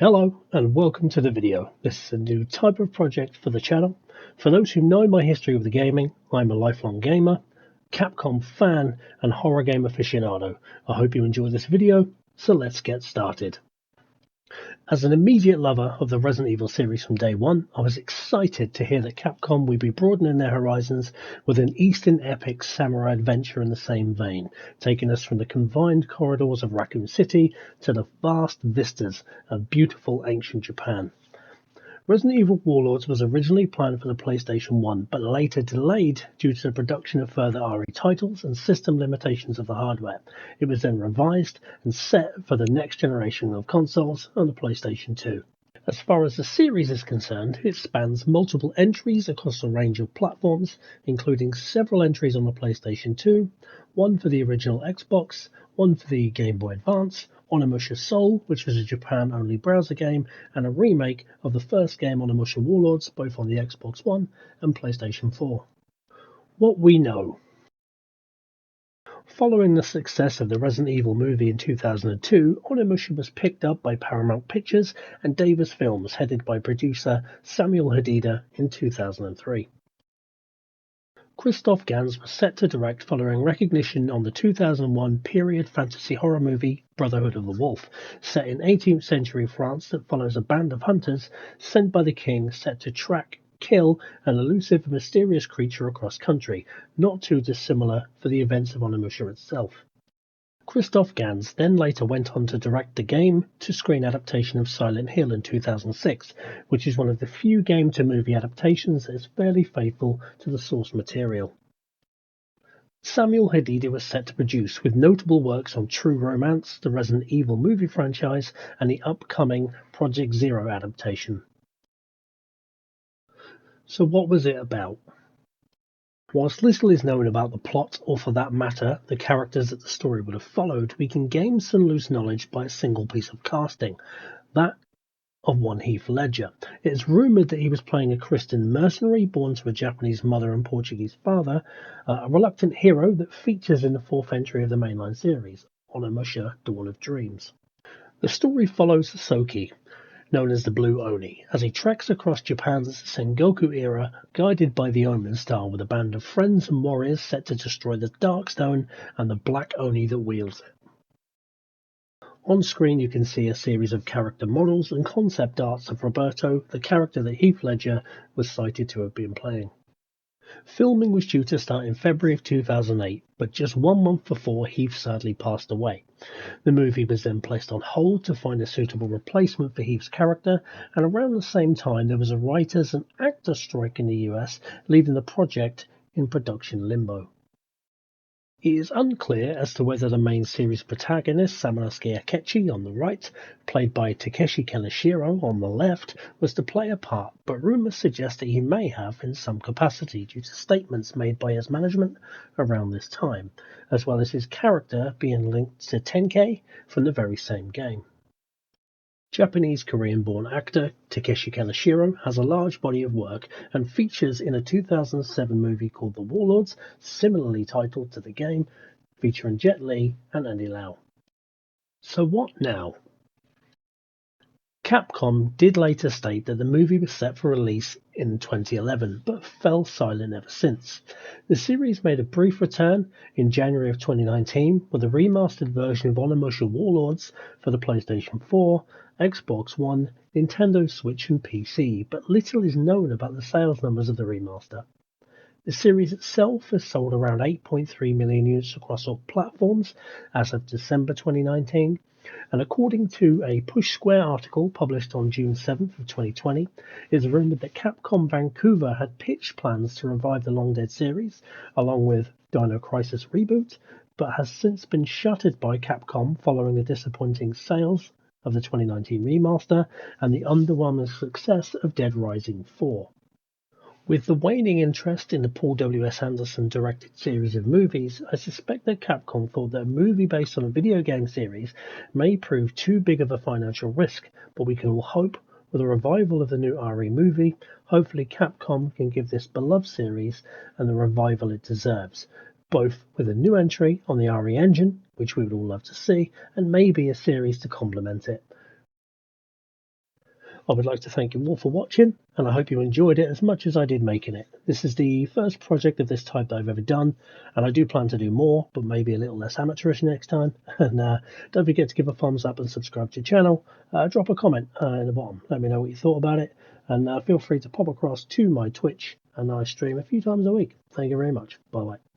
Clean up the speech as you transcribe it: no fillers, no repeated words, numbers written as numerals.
Hello and welcome to the video. This is a new type of project for the channel. For those who know my history with the gaming, I'm a lifelong gamer, Capcom fan and horror game aficionado. I hope you enjoy this video, so let's get started. As an immediate lover of the Resident Evil series from day one, I was excited to hear that Capcom would be broadening their horizons with an Eastern epic samurai adventure in the same vein, taking us from the confined corridors of Raccoon City to the vast vistas of beautiful ancient Japan. Resident Evil Warlords was originally planned for the PlayStation 1, but later delayed due to the production of further RE titles and system limitations of the hardware. It was then revised and set for the next generation of consoles on the PlayStation 2. As far as the series is concerned, it spans multiple entries across a range of platforms, including several entries on the PlayStation 2, one for the original Xbox, one for the Game Boy Advance, Onimusha Soul, which was a Japan-only browser game, and a remake of the first game Onimusha Warlords, both on the Xbox One and PlayStation 4. What we know. Following the success of the Resident Evil movie in 2002, Onimusha was picked up by Paramount Pictures and Davis Films, headed by producer Samuel Hadida in 2003. Christoph Gans was set to direct following recognition on the 2001 period fantasy horror movie Brotherhood of the Wolf, set in 18th century France that follows a band of hunters sent by the king set to track, kill an elusive mysterious creature across country, not too dissimilar for the events of Onimusha itself. Christoph Gans then later went on to direct the game-to-screen adaptation of Silent Hill in 2006, which is one of the few game-to-movie adaptations that is fairly faithful to the source material. Samuel Hadida was set to produce, with notable works on True Romance, the Resident Evil movie franchise, and the upcoming Project Zero adaptation. So what was it about? Whilst little is known about the plot, or for that matter, the characters that the story would have followed, we can gain some loose knowledge by a single piece of casting, that of one Heath Ledger. It is rumoured that he was playing a Christian mercenary born to a Japanese mother and Portuguese father, a reluctant hero that features in the fourth entry of the mainline series, Onimusha Dawn of Dreams. The story follows Soki, known as the Blue Oni, as he treks across Japan's Sengoku era, guided by the Omen Star with a band of friends and warriors set to destroy the Darkstone and the Black Oni that wields it. On screen you can see a series of character models and concept arts of Roberto, the character that Heath Ledger was cited to have been playing. Filming was due to start in February of 2008, but just 1 month before Heath sadly passed away. The movie was then placed on hold to find a suitable replacement for Heath's character, and around the same time there was a writers and actors strike in the US, leaving the project in production limbo. It is unclear as to whether the main series protagonist, Samanosuke Akechi on the right, played by Takeshi Kaneshiro on the left, was to play a part, but rumours suggest that he may have in some capacity due to statements made by his management around this time, as well as his character being linked to Tenkei from the very same game. Japanese-Korean-born actor Takeshi Kaneshiro has a large body of work and features in a 2007 movie called The Warlords, similarly titled to the game, featuring Jet Li and Andy Lau. So what now? Capcom did later state that the movie was set for release in 2011, but fell silent ever since. The series made a brief return in January of 2019 with a remastered version of Onimusha Warlords for the PlayStation 4, Xbox One, Nintendo Switch and PC, but little is known about the sales numbers of the remaster. The series itself has sold around 8.3 million units across all platforms as of December 2019, and according to a Push Square article published on June 7th of 2020, it is rumoured that Capcom Vancouver had pitched plans to revive the Long Dead series, along with Dino Crisis Reboot, but has since been shuttered by Capcom following the disappointing sales of the 2019 remaster and the underwhelming success of Dead Rising 4. With the waning interest in the Paul W.S. Anderson directed series of movies, I suspect that Capcom thought that a movie based on a video game series may prove too big of a financial risk, but we can all hope, with a revival of the new RE movie, hopefully Capcom can give this beloved series and the revival it deserves, both with a new entry on the RE engine, which we would all love to see, and maybe a series to complement it. I would like to thank you all for watching, and I hope you enjoyed it as much as I did making it. This is the first project of this type that I've ever done, and I do plan to do more, but maybe a little less amateurish next time. And don't forget to give a thumbs up and subscribe to the channel. Drop a comment in the bottom. Let me know what you thought about it, and feel free to pop across to my Twitch, and I stream a few times a week. Thank you very much. Bye bye.